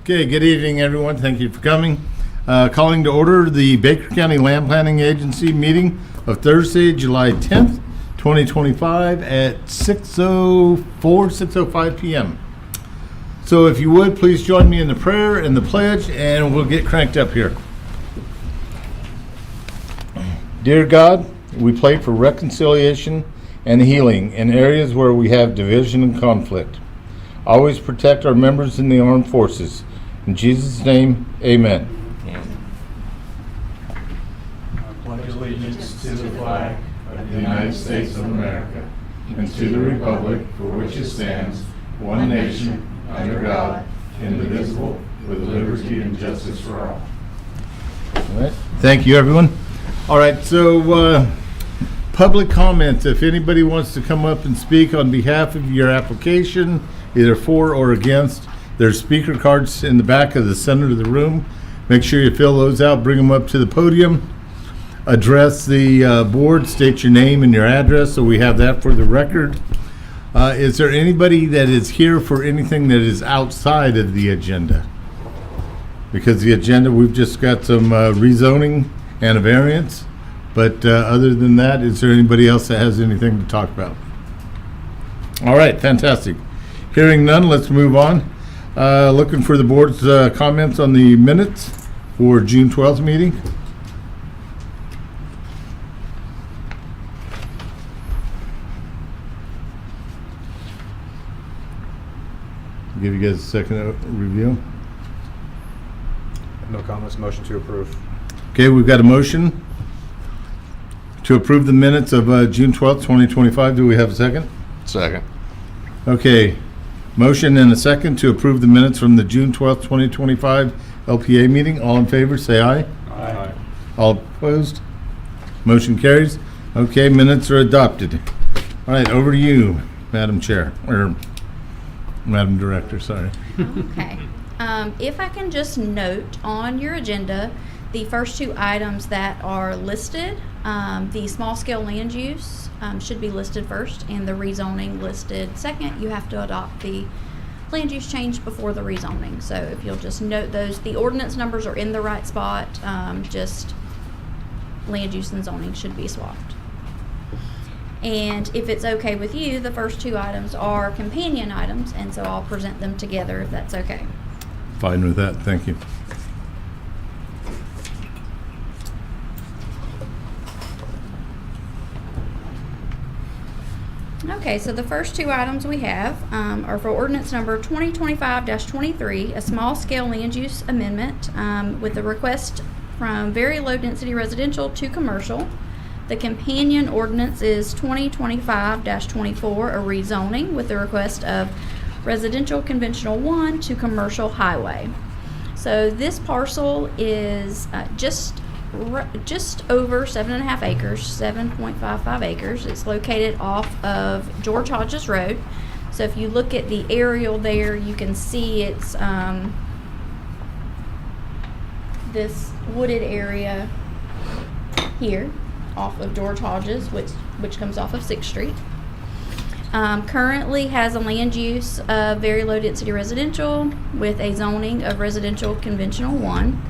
Okay, good evening, everyone. Thank you for coming. Calling to order the Baker County Land Planning Agency meeting of Thursday, July 10th, 2025 at 6:05 p.m. So if you would, please join me in the prayer and the pledge, and we'll get cranked up here. Dear God, we pray for reconciliation and healing in areas where we have division and conflict. Always protect our members in the armed forces. In Jesus' name, amen. I pledge allegiance to the flag of the United States of America and to the republic for which it stands, one nation, under God, indivisible, with liberty and justice for all. All right. Thank you, everyone. All right, so public comments. If anybody wants to come up and speak on behalf of your application, either for or against, there's speaker cards in the back of the center of the room. Make sure you fill those out, bring them up to the podium, address the board, state your name and your address so we have that for the record. Is there anybody that is here for anything that is outside of the agenda? Because the agenda, we've just got some rezoning and a variance, but other than that, is there anybody else that has anything to talk about? All right, fantastic. Hearing none, let's move on. Looking for the board's comments on the minutes for June 12th meeting. Give you guys a second to review. No comments, motion to approve. Okay, we've got a motion to approve the minutes of June 12th, 2025. Do we have a second? Second. Okay, motion and a second to approve the minutes from the June 12th, 2025 LPA meeting. All in favor, say aye. Aye. All opposed? Motion carries. Okay, minutes are adopted. All right, over to you, Madam Chair, or Madam Director, sorry. Okay. If I can just note on your agenda, the first two items that are listed, the small scale land use should be listed first and the rezoning listed second. You have to adopt the land use change before the rezoning. So if you'll just note those, the ordinance numbers are in the right spot, just land use and zoning should be swapped. And if it's okay with you, the first two items are companion items, and so I'll present them together if that's okay. Fine with that, thank you. Okay, so the first two items we have are for ordinance number 2025-23, a small-scale land use amendment with a request from very low-density residential to commercial. The companion ordinance is 2025-24, a rezoning with the request of residential conventional 1 to commercial highway. So this parcel is just over 7.5 acres, 7.55 acres. It's located off of George Hodges Road. So if you look at the aerial there, you can see it's this wooded area here off of George Hodges, which comes off of 6th Street. Currently has a land use of very low density residential with a zoning of residential conventional 1.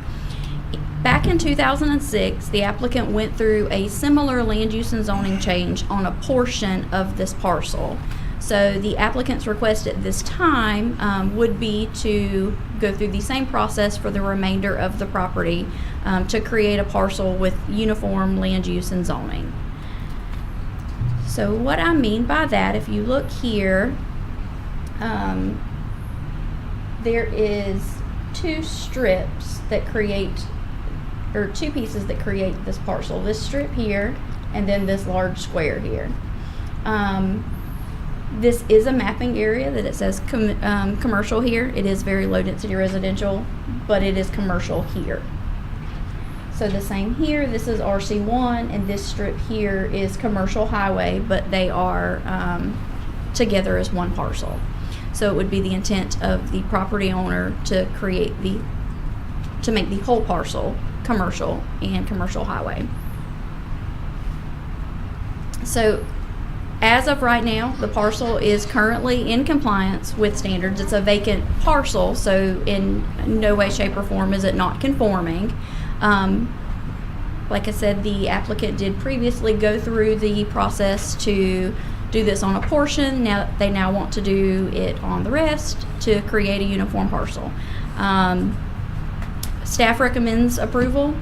Back in 2006, the applicant went through a similar land use and zoning change on a portion of this parcel. So the applicant's request at this time would be to go through the same process for the remainder of the property to create a parcel with uniform land use and zoning. So what I mean by that, if you look here, there is two strips that create, or two pieces that create this parcel. This strip here, and then this large square here. This is a mapping area that it says commercial here. It is very low density residential, but it is commercial here. So the same here, this is RC1, and this strip here is commercial highway, but they are together as one parcel. So it would be the intent of the property owner to make the whole parcel commercial and commercial highway. So as of right now, the parcel is currently in compliance with standards. It's a vacant parcel, so in no way, shape, or form is it not conforming. Like I said, the applicant did previously go through the process to do this on a portion. Now they want to do it on the rest to create a uniform parcel. Staff recommends approval.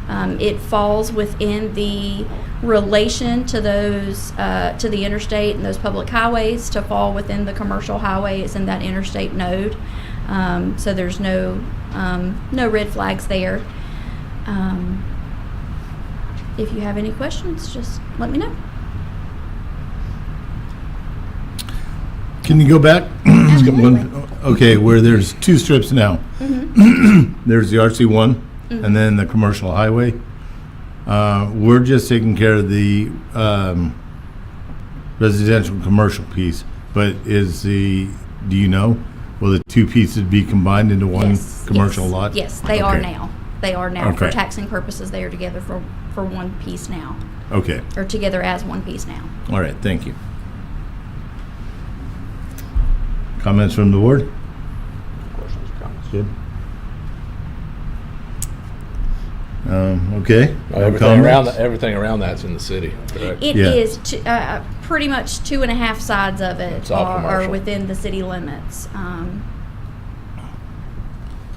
It falls within the relation to those to the interstate and those public highways to fall within the commercial highways in that interstate node. So there's no red flags there. If you have any questions, just let me know. Can you go back? Absolutely. Okay, where there's two strips now. Mm-hmm. There's the RC1 and then the commercial highway. We're just taking care of the residential commercial piece, but do you know, will the two pieces be combined into one commercial lot? Yes, they are now. They are now. For Okay. taxing purposes, they are together for one piece now, Okay, or together as one piece now. all right, thank you. Comments from the board? Questions, comments? Good. Okay. Everything around that's in the city, correct? It Yeah. is pretty much 2.5 sides of it It's all are commercial. within the city limits.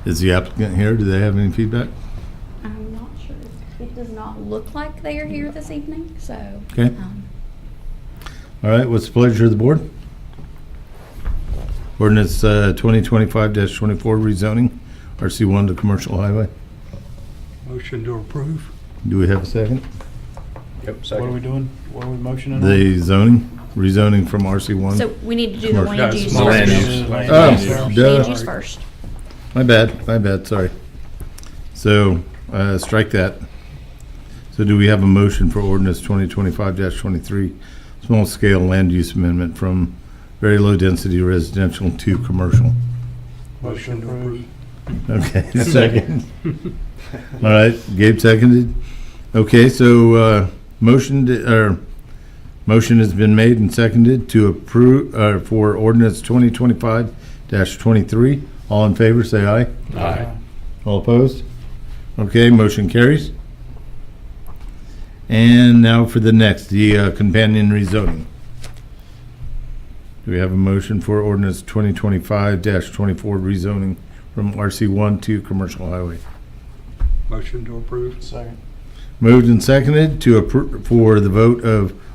Is the applicant here? Do they have any feedback? I'm not sure. It does not look like they are here this evening, so. Okay. All right, what's the pleasure of the board? Ordinance 2025-24 rezoning, RC1 to commercial highway. Motion to approve. Do we have a second? Yep, What are we second. doing? What are we motioning on? The rezoning from RC1. So we need to do the Commercial. land use Small land first. use. Oh, duh. Land use first. My bad, sorry. So, strike that. So do we have a motion for ordinance 2025-23, small scale land use amendment from very low density residential to commercial? Motion to approve. Okay, second. All right, Gabe seconded. Okay, so motion has been made and seconded to approve for ordinance 2025-23. All in favor, say aye. Aye. All opposed? Okay, motion carries. And now for the next, the companion rezoning. Do we have a motion for ordinance 2025-24 rezoning from RC1 to commercial highway? Motion to approve. Second. Moved and seconded to approve for the vote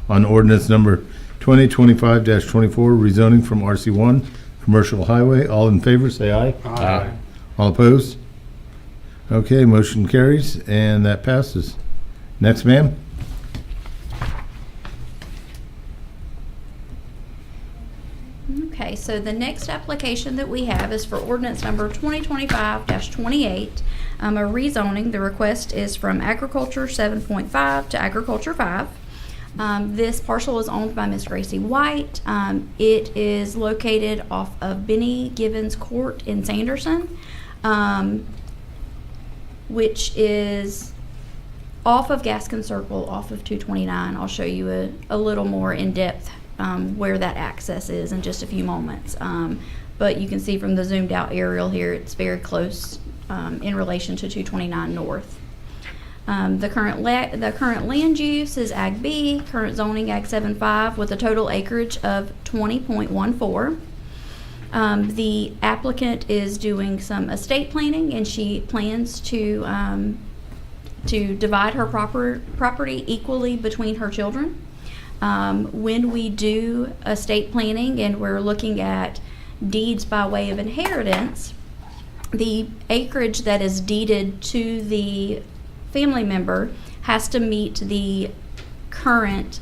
on ordinance number 2025-24 rezoning from RC1 commercial highway. All in favor, say aye. Aye. All opposed? Okay, motion carries and that passes. Next, ma'am. Okay, so the next application that we have is for ordinance number 2025-28, a rezoning. The request is from agriculture 7.5 to agriculture 5. This parcel is owned by Miss Gracie White. It is located off of Benny Gibbons Court in Sanderson, which is off of Gaskin Circle, off of 229. I'll show you a little more in depth where that access is in just a few moments. But you can see from the zoomed out aerial here, it's very close in relation to 229 North. The current land use is Ag B, current zoning Ag 7.5 with a total acreage of 20.14. The applicant is doing some estate planning and she plans to divide her property equally between her children. When we do estate planning and we're looking at deeds by way of inheritance, the acreage that is deeded to the family member has to meet the current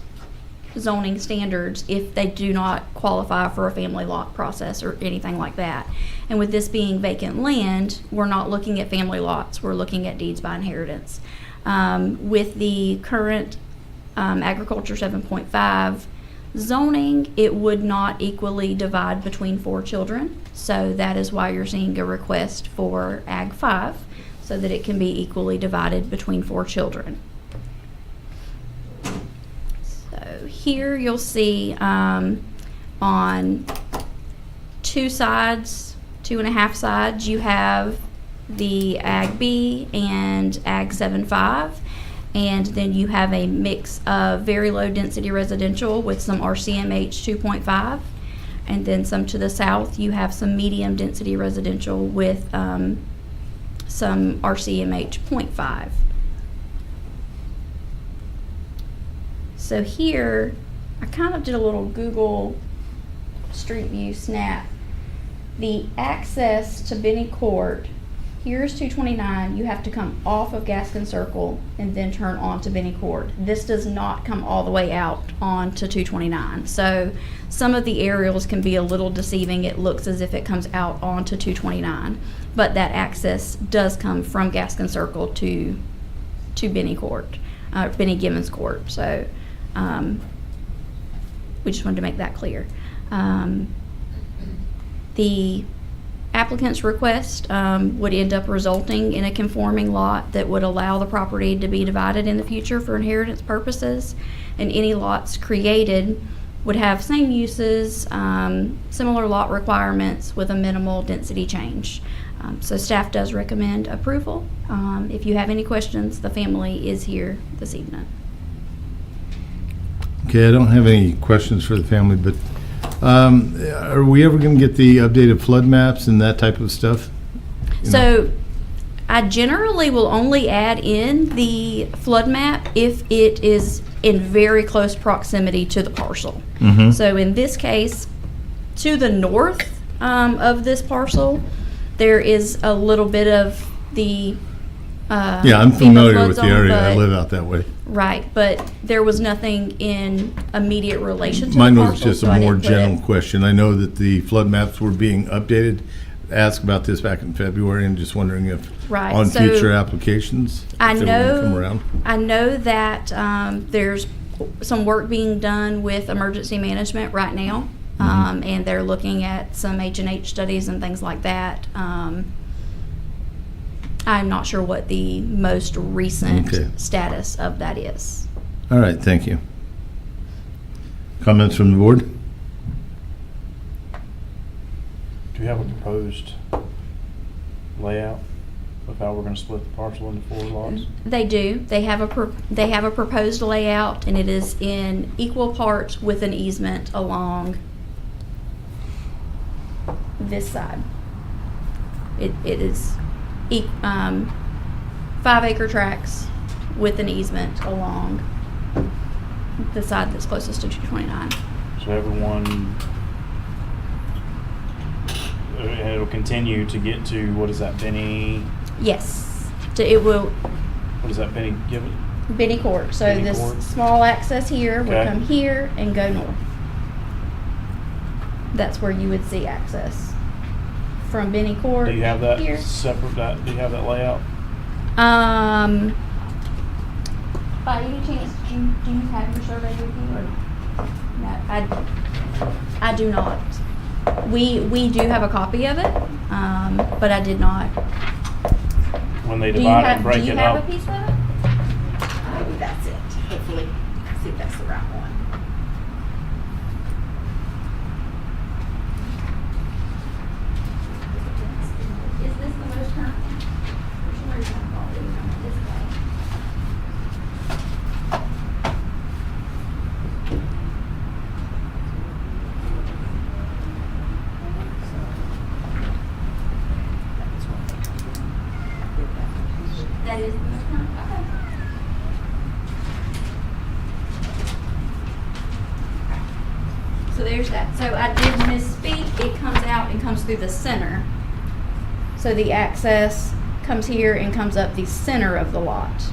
zoning standards if they do not qualify for a family lot process or anything like that. And with this being vacant land, we're not looking at family lots, we're looking at deeds by inheritance. With the current agriculture 7.5 zoning, it would not equally divide between 4 children. So that is why you're seeing a request for Ag 5, so that it can be equally divided between 4 children. So here you'll see on 2 sides, 2.5 sides, you have the Ag B and Ag 7.5, and then you have a mix of very low density residential with some RCMH 2.5, and then some to the south you have some medium density residential with some RCMH 0.5. So here, I kind of did a little Google Street View snap. The access to Benny Court, here's 229. You have to come off of Gaskin Circle and then turn onto Benny Court. This does not come all the way out onto 229. So some of the aerials can be a little deceiving. It looks as if it comes out onto 229, but that access does come from Gaskin Circle to Benny Court, Benny Gibbons Court. So we just wanted to make that clear. The applicant's request would end up resulting in a conforming lot that would allow the property to be divided in the future for inheritance purposes, and any lots created would have same uses, similar lot requirements with a minimal density change. So staff does recommend approval. If you have any questions, the family is here this evening. Okay, I don't have any questions for the family, but are we ever going to get the updated flood maps and that type of stuff? You know? So I generally will only add in the flood map if it is in very close proximity to the parcel. Mhm. So in this case, to the north of this parcel, there is a little bit of the Yeah, I'm FEMA familiar flood with the zone, area. I but- live out that way. Right, but there was nothing in immediate relation to Mine the was parcel. just so a I more didn't put it. general question. I know that the flood maps were being updated. Asked about this back in February, and just wondering if Right, on so future applications, I if they were gonna know, come around. I know that there's some work being done with emergency management right now, and they're looking at some H&H studies and things like that. I'm not sure what the most recent Okay. status of that is. All right, thank you. Comments from the board? Do you have a proposed layout of how we're gonna split the parcel into 4 lots? They do. They have a proposed layout, and it is in equal parts with an easement along this side. It is 5-acre tracts with an easement along the side that's closest to 229. So everyone, and it'll continue to get to, what is that, Benny, Yes, it will. what is that, Benny Gibbons? Benny Court. So Benny this Court. small access here would Okay. come here and go north. That's where you would see access from Benny Court. Do you have that here. separate, do you have that layout? By any chance, do you have your survey with you? Or? No, I do not. We do have a copy of it, but I did not. When they Do you divide it have, and break do you it have up? a piece of it? Maybe that's it, hopefully, see if that's the right one. Is this the most current? For some reason I thought it was on this way. That is the most current, okay. So there's that. So I did misspeak. It comes out and comes through the center. So the access comes here and comes up the center of the lot,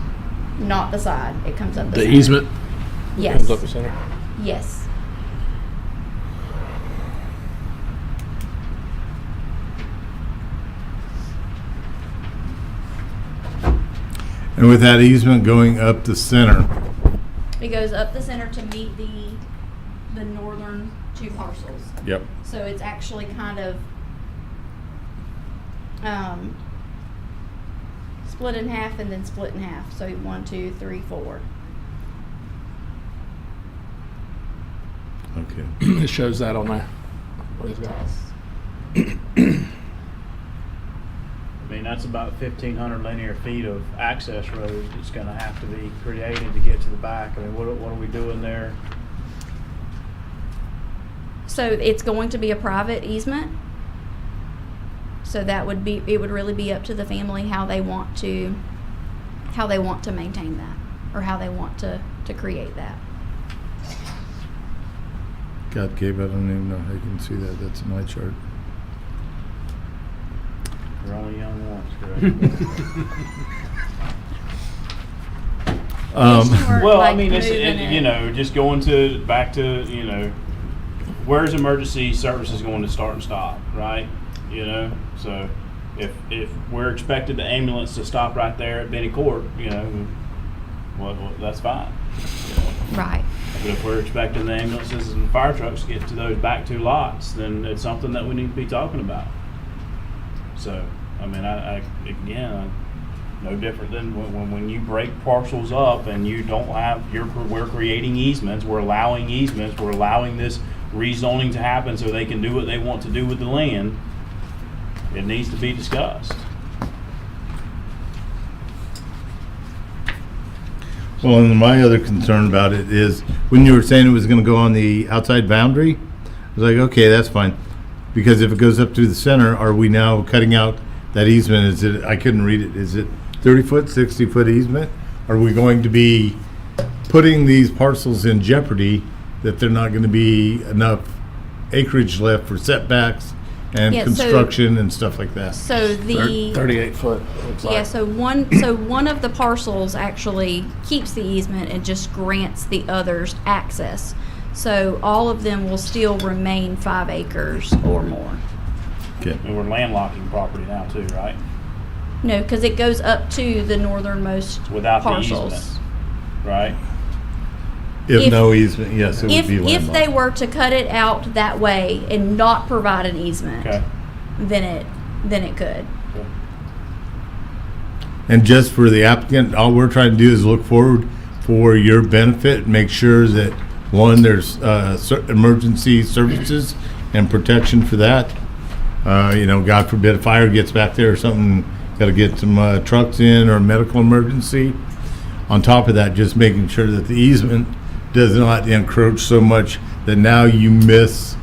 not the side. It comes up the The center. easement Yes. comes up the center. Yes. And with that easement going up the center, It goes up the center to meet the northern 2 parcels. Yep. So it's actually kind of split in half and then split in half. So 1, 2, 3, 4. Okay. It shows that on there. What he's got. I mean, that's about 1,500 linear feet of access roads that's gonna have to be created to get to the back. I mean, what are we doing there? So it's going to be a private easement. So that would be, it would really be up to the family how they want to maintain that, or how they want to create that. God, Gabe, I don't even know how you can see that. That's my chart. We're only young once, correct? Well, I mean, it's, you know, just going back to, you know, where's emergency services going to start and stop, right? You know, so if we're expected the ambulance to stop right there at Benny Court, you know, well that's fine. You know? Right. But if we're expecting the ambulances and fire trucks to get to those back two lots, then it's something that we need to be talking about. So, I mean, I again, no different than when you break parcels up and you don't have, we're creating easements, we're allowing this rezoning to happen so they can do what they want to do with the land. It needs to be discussed. Well, and my other concern about it is when you were saying it was going to go on the outside boundary, I was like, okay, that's fine. Because if it goes up through the center, are we now cutting out that easement? Is it, I couldn't read it, is it 30-foot, 60-foot easement? Are we going to be putting these parcels in jeopardy that they're not going to be enough acreage left for setbacks and Yeah, so- construction and stuff like that? So the 38 foot. Looks like. yeah, so one of the parcels actually keeps the easement and just grants the others access. So all of them will still remain 5 acres or more. Okay. And we're landlocking property now too, right? No, because it goes up to the northernmost Without parcels. the easement, right? If If- no easement, yes, it would If be if landlocked. they were to cut it out that way and not provide an easement, Okay. then it could. And just for the applicant, all we're trying to do is look forward for your benefit, make sure that, one, there's emergency services and protection for that. You know, God forbid a fire gets back there or something, got to get some trucks in, or a medical emergency. On top of that, just making sure that the easement does not encroach so much that now you miss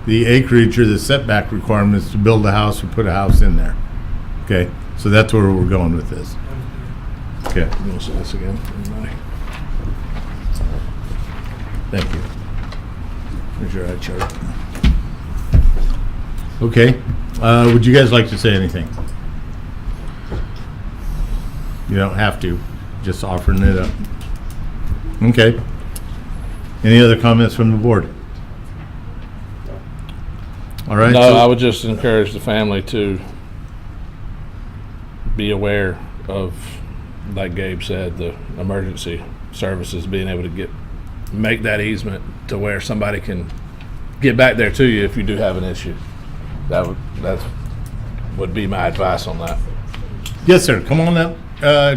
the acreage or the setback requirements to build a house or put a house in there. Okay, so that's where we're going with this. Okay, You want to see this again? Everybody? thank you. Here's your eye chart. Okay, would you guys like to say anything? You don't have to, just offering it up. Okay. Any other comments from the board? All right. No, so- I would just encourage the family to be aware of, like Gabe said, the emergency services being able to make that easement to where somebody can get back there to you if you do have an issue. That would be my advice on that. Yes, sir. Come on up.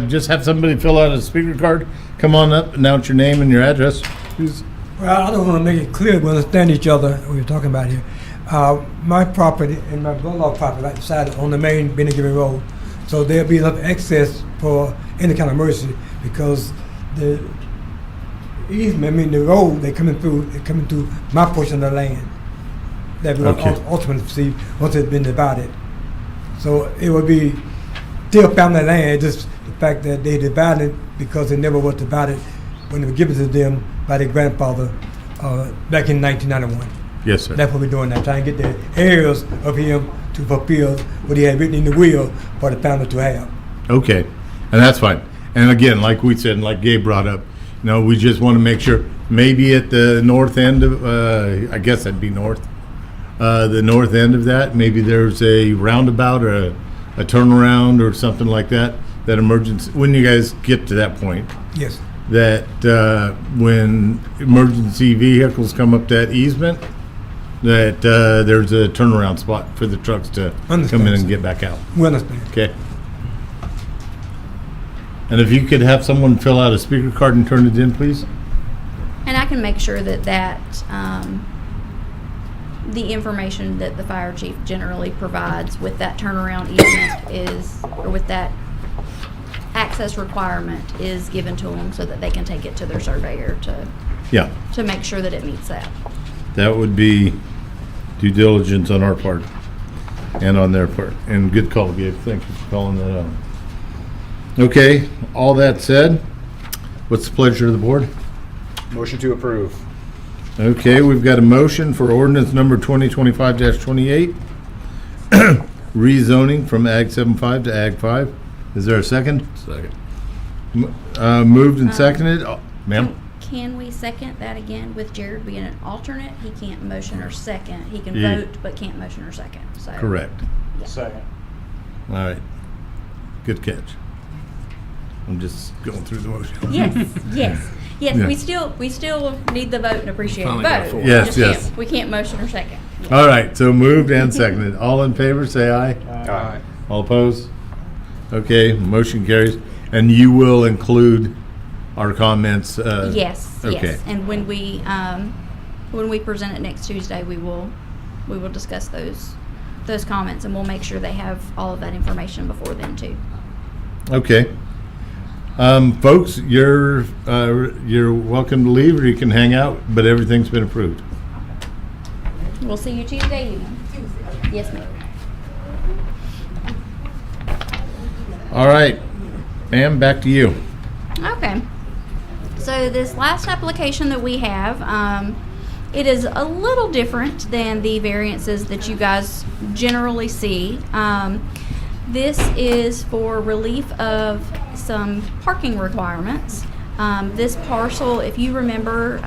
Just have somebody fill out a speaker card. Come on up, announce your name and your address, please. Well, I don't want to make it clear we understand each other, what we're talking about here. My property and my brother-in-law property right beside it on the main Benny Gibbon Road. So there'll be enough access for any kind of emergency because the easement, I mean the road they're coming through my portion of the land that we're Okay. ultimately see once it's been divided. So it will be still family land, just the fact that they divided because it never was divided when it was given to them by their grandfather back in 1991. Yes, sir. That's what we're doing now, trying to get the heirs of him to fulfill what he had written in the will for the family to have. Okay, and that's fine. And again, like we said, and like Gabe brought up, you know, we just want to make sure maybe at the north end of, I guess that'd be north, the north end of that, maybe there's a roundabout or a turnaround or something like that, that emergency, when you guys get to that point, Yes. that when emergency vehicles come up that easement, that there's a turnaround spot for the trucks to come in Understand, and sir. get back out. We understand. Okay. And if you could have someone fill out a speaker card and turn it in, please. And I can make sure that the information that the fire chief generally provides with that turnaround easement is, or with that access requirement is given to them so that they can take it to their surveyor Yeah, to make sure that it meets that. that would be due diligence on our part and on their part. And good call, Gabe. Thank you for calling that out. Okay, all that said, what's the pleasure of the board? Motion to approve. Okay, we've got a motion for ordinance number 2025-28, rezoning from Ag 75 to Ag 5. Is there a second? Second. Moved and seconded. Oh, ma'am? Can we second that again with Jared being an alternate? He can't motion or second. He can Yeah. vote but can't motion or second. So Correct. Second. All right. Good catch. I'm just going through the motion. Yes, yes. Yes, Yeah. we still need the vote and appreciate the Finally got vote. four. Yes, Just yes. can't- We can't motion or second. All right, so moved and seconded. All in favor, say aye. Aye. All opposed? Okay, motion carries. And you will include our comments? Yes, Okay. yes. And when we present it next Tuesday, we will discuss those comments, and we'll make sure they have all of that information before then too. Okay. Folks, you're welcome to leave, or you can hang out, but everything's been approved. We'll see you Tuesday evening. Yes, ma'am. All right, ma'am, back to you. Okay. So this last application that we have, it is a little different than the variances that you guys generally see. This is for relief of some parking requirements. This parcel, if you remember,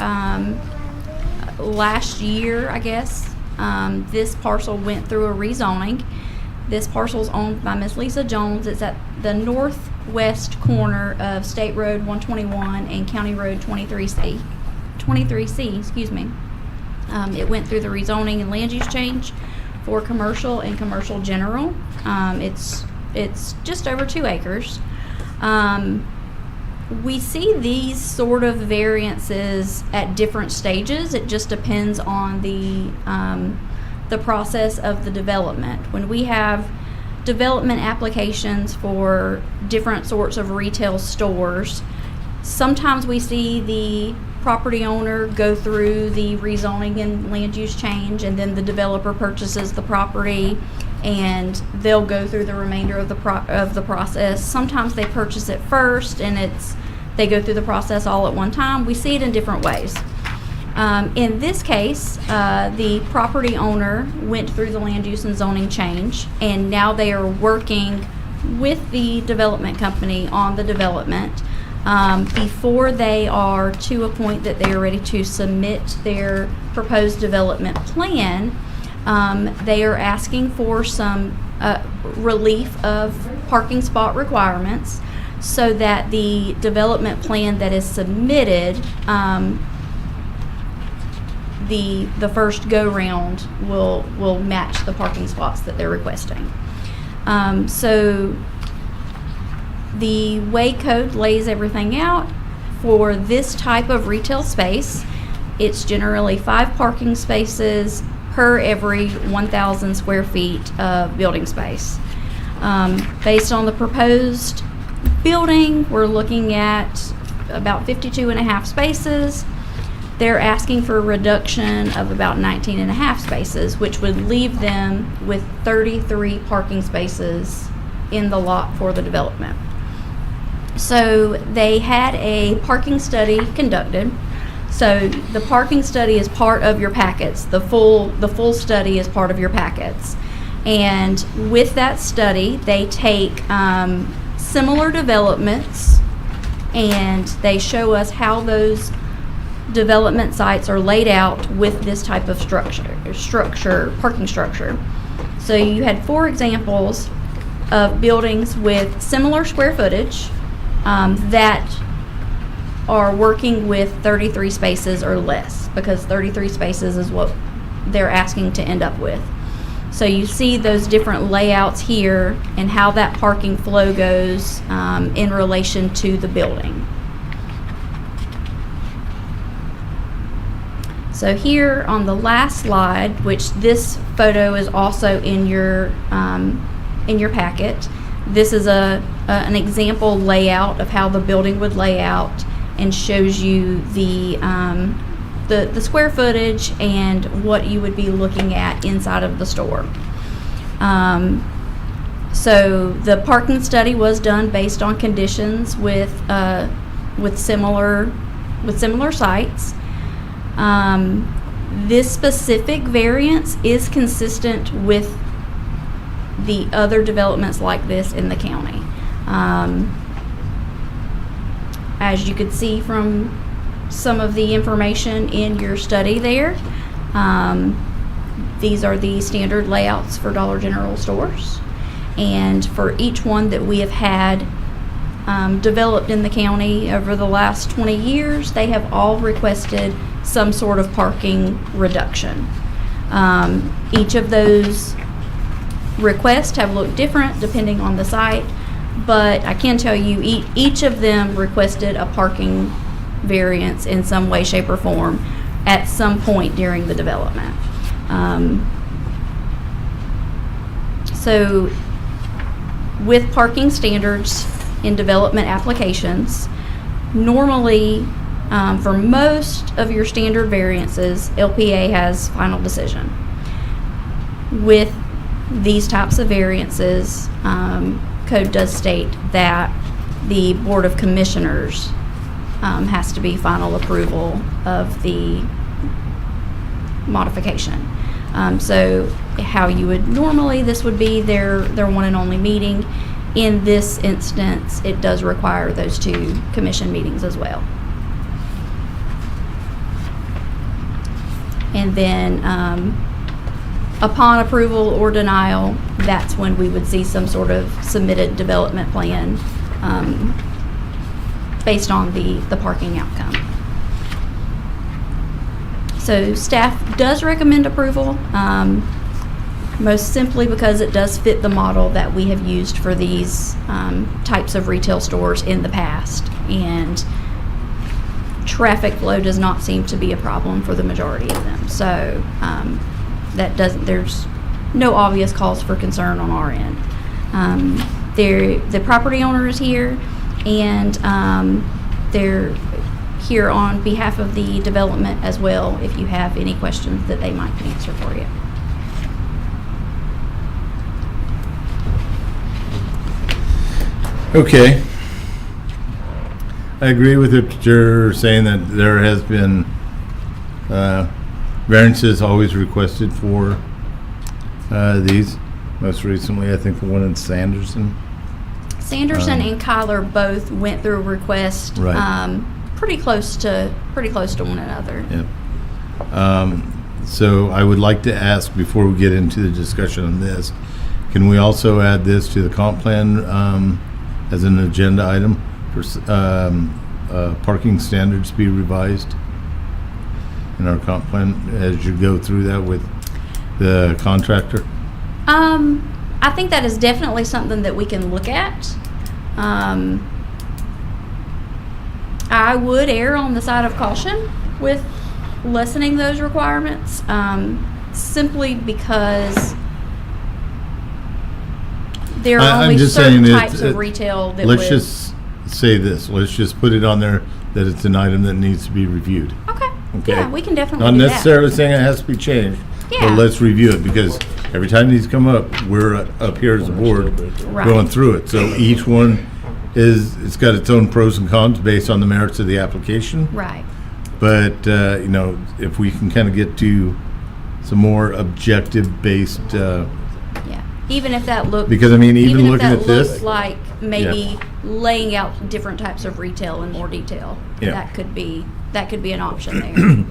last year, I guess, this parcel went through a rezoning. This parcel is owned by Miss Lisa Jones. It's at the northwest corner of State Road 121 and County Road 23C. Excuse me. It went through the rezoning and land use change for commercial and commercial general. It's just over 2 acres. We see these sort of variances at different stages. It just depends on the process of the development. When we have development applications for different sorts of retail stores, sometimes we see the property owner go through the rezoning and land use change, and then the developer purchases the property and they'll go through the remainder of the process. Sometimes they purchase it first and they go through the process all at one time. We see it in different ways. In this case, the property owner went through the land use and zoning change, and now they are working with the development company on the development. Before they are to a point that they are ready to submit their proposed development plan, they are asking for some relief of parking spot requirements so that the development plan that is submitted, the first go-round will match the parking spots that they're requesting. So the way code lays everything out for this type of retail space, it's generally 5 parking spaces per every 1,000 square feet of building space. Based on the proposed building, we're looking at about 52.5 spaces. They're asking for a reduction of about 19.5 spaces, which would leave them with 33 parking spaces in the lot for the development. So they had a parking study conducted. So the parking study is part of your packets. The full study is part of your packets. And with that study, they take similar developments and they show us how those development sites are laid out with this type of parking structure. So you had 4 examples of buildings with similar square footage that are working with 33 spaces or less, because 33 spaces is what they're asking to end up with. So you see those different layouts here and how that parking flow goes in relation to the building. So here on the last slide, which this photo is also in your packet, this is an example layout of how the building would lay out, and shows you the square footage and what you would be looking at inside of the store. So the parking study was done based on conditions with similar sites. This specific variance is consistent with the other developments like this in the county. As you could see from some of the information in your study there, these are the standard layouts for Dollar General stores. And for each one that we have had developed in the county over the last 20 years, they have all requested some sort of parking reduction. Each of those requests have looked different depending on the site, but I can tell you each of them requested a parking variance in some way, shape, or form at some point during the development. So with parking standards in development applications, normally for most of your standard variances, LPA has final decision. With these types of variances, code does state that the Board of Commissioners has to be final approval of the modification. So how you would normally, this would be their one and only meeting. In this instance, it does require those two commission meetings as well. And then upon approval or denial, that's when we would see some sort of submitted development plan based on the parking outcome. So staff does recommend approval, most simply because it does fit the model that we have used for these types of retail stores in the past, and traffic flow does not seem to be a problem for the majority of them. So there's no obvious cause for concern on our end. The property owner is here, and they're here on behalf of the development as well, if you have any questions that they might answer for you. Okay. I agree with what you're saying, that there has been variances always requested for these. Most recently, I think the one in Sanderson. Sanderson and Kyler both went through a request, Right. pretty close to one another. Yep. So I would like to ask, before we get into the discussion on this, can we also add this to the comp plan as an agenda item for parking standards be revised in our comp plan as you go through that with the contractor? I think that is definitely something that we can look at. I would err on the side of caution with lessening those requirements, simply because there are I'm only just certain saying types of retail that let's would. just say this. Let's just put it on there that it's an item that needs to be reviewed. Okay. Okay. Yeah, we can definitely Not do necessarily saying it has to be changed, Yeah. but let's review it, because every time these come up, we're up here as a board Right. going through it. So each one it's got its own pros and cons based on the merits of the application. that. Right. But, if we can kind of get to some more objective-based, Yeah. Even if that looked. because, I mean, even if looking that at this, looked like maybe laying out different types of retail in more detail. Yeah. That could be an option there.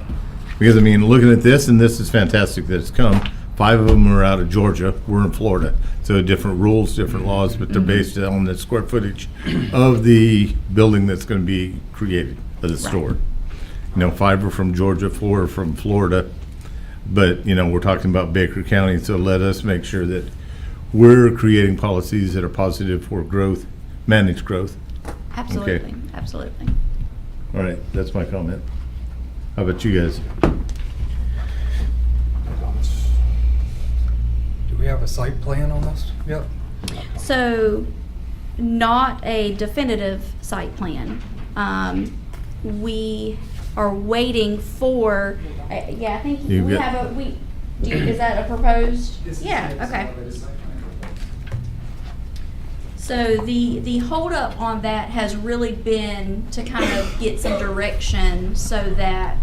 because, I mean, looking at this, and this is fantastic that it's come, 5 of them are out of Georgia, we're in Florida. So different rules, different laws, but they're based on the square footage of the building that's going to be created, of the store. 5 are from Georgia, 4 are from Florida. But, we're talking about Baker County, so let us make sure that we're creating policies that are positive for growth, managed growth. Absolutely. Absolutely. All right, that's my comment. How about you guys? we have a site plan on this yet? So, not a definitive site plan. We are waiting for, yeah, I think You've we got- have is that a proposed? Yeah, okay. So the holdup on that has really been to kind of get some direction so that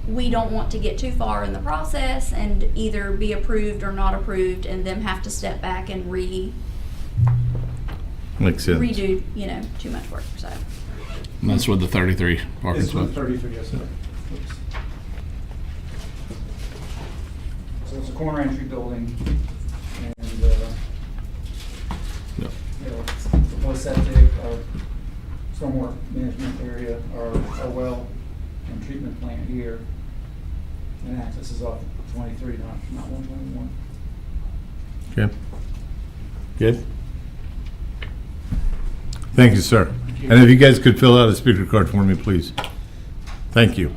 we don't want to get too far in the process and either be approved or not approved and them have to step back and Makes sense. redo, too much work, so. And that's with the 33 parking It's with spots. 33, yes, sir. Oops. So it's a corner entry building, and, Yep. it's proposed septic, our stormwater management area, our well and treatment plant here, and access is off 23, not 121. Okay. Good. Thank you, sir. And if you guys could fill out a speaker card for me, please. Thank you.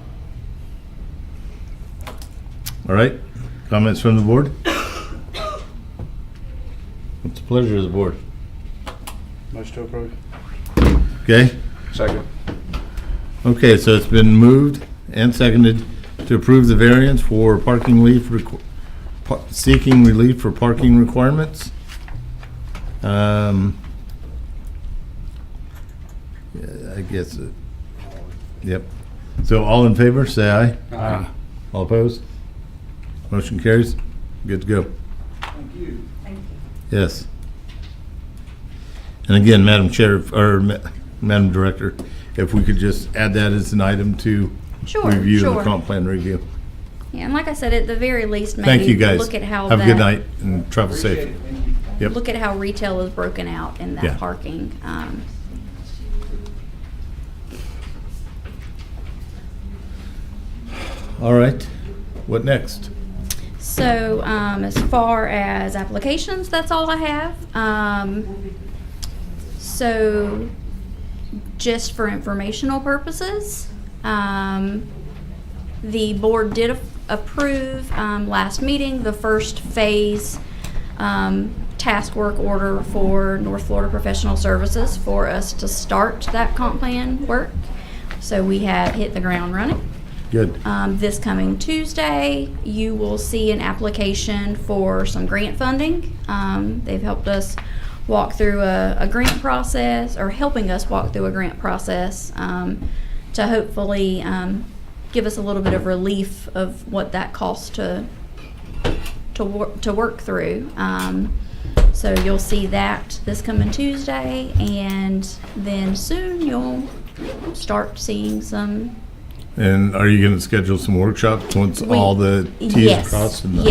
All right, comments from the board? What's the pleasure of the board? Motion to approve. Okay? Second. Okay, so it's been moved and seconded to approve the variance for parking seeking relief for parking requirements. Yeah, I guess, yep. So all in favor, say aye. Aye. All opposed? Motion carries. Good to go. Thank you. Yes. And again, Madam Chair, or Madam Director, if we could just add that as an item to Sure, review the sure. comp plan review. Yeah, and like I said, at the very least, maybe Thank you, guys. look at how Have a good that- night and travel safe. Appreciate it. Thank you. Yep. Look at how retail is broken out in that Yeah. parking. All right. What next? So, as far as applications, that's all I have. So, just for informational purposes, the board did approve last meeting the first phase task work order for North Florida Professional Services for us to start that comp plan work. So we have hit the ground running. Good. This coming Tuesday, you will see an application for some grant funding. They've helped us walk through a grant process, or helping us walk through a grant process to hopefully give us a little bit of relief of what that costs to work through. So you'll see that this coming Tuesday, and then soon you'll start seeing some. And are you going to schedule some workshops once all the T's Yes, are crossed? And the-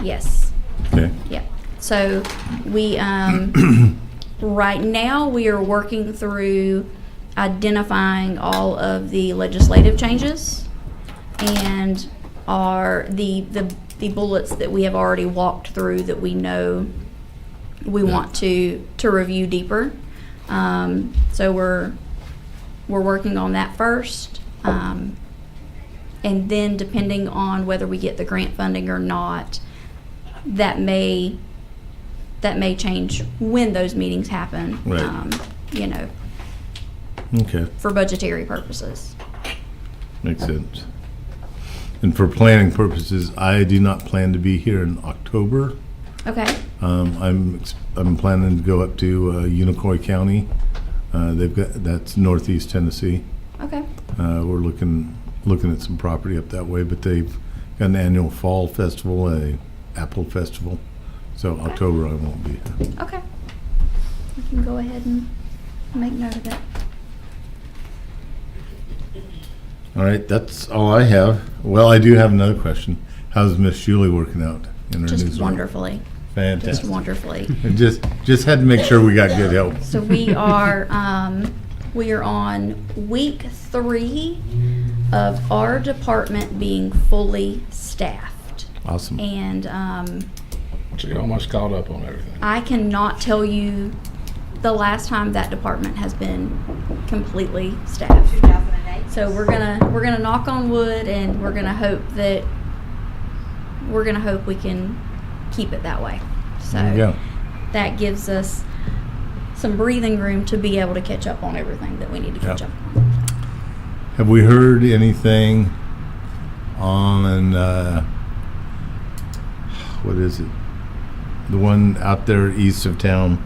yes. Okay. Yep. So we, right now, we are working through identifying all of the legislative changes and the bullets that we have already walked through that we know we want to review deeper. So we're working on that first. And then depending on whether we get the grant funding or not, that may change when those meetings happen. Right. Okay. For budgetary purposes. Makes sense. And for planning purposes, I do not plan to be here in October. Okay. I'm planning to go up to Unicoi County. That's northeast Tennessee. Okay. We're looking at some property up that way, but they've got an annual fall festival, a apple festival. So October I won't be here. Okay. We can go ahead and make note of that. All right, that's all I have. Well, I do have another question. How's Miss Julie working out in her new Just role? wonderfully. Fantastic. Just wonderfully. And just had to make sure we got good help. So we are on week 3 of our department being fully staffed. Awesome. And So you're almost caught up on everything. I cannot tell you the last time that department has been completely staffed. 2008. So we're gonna knock on wood, and we're gonna hope we can keep it that way. There you go. So that gives us some breathing room to be able to catch up on everything that we need to catch Yep. up on. Have we heard anything on, what is it? The one out there east of town?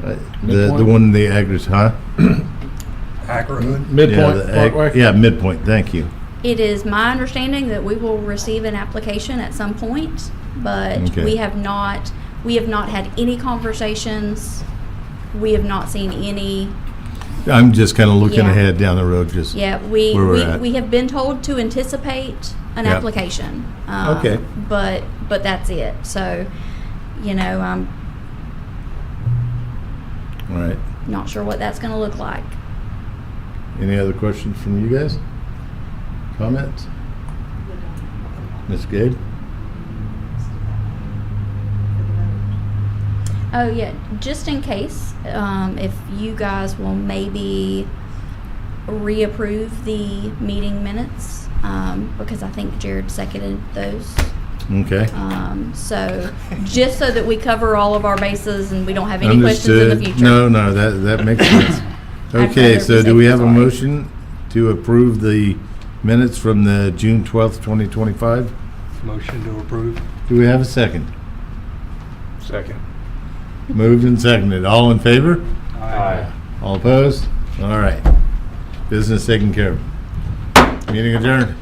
The Midpoint? one, the agris, huh? Ackerhood. Midpoint Yeah, the Parkway? Yeah, Midpoint, thank you. It is my understanding that we will receive an application at some point, but Okay. we have not had any conversations. We have not seen any. I'm just kind of looking Yeah. ahead down the road, just. Yeah, we Where we're at. we have been told to anticipate an Yep. application. Okay. But that's it. So, I'm All right. not sure what that's going to look like. Any other questions from you guys? Comments? Ms. Gabe? Oh yeah, just in case, if you guys will maybe reapprove the meeting minutes, because I think Jared seconded those. Okay. So just so that we cover all of our bases and we don't have any questions in the Understood. future. No, that makes sense. Okay, rather so be do we safe have a than sorry. motion to approve the minutes from the June 12th, 2025? Motion to approve. Do we have a second? Second. Moved and seconded. All in favor? Aye. All opposed? All right. Business taken care of. Meeting adjourned.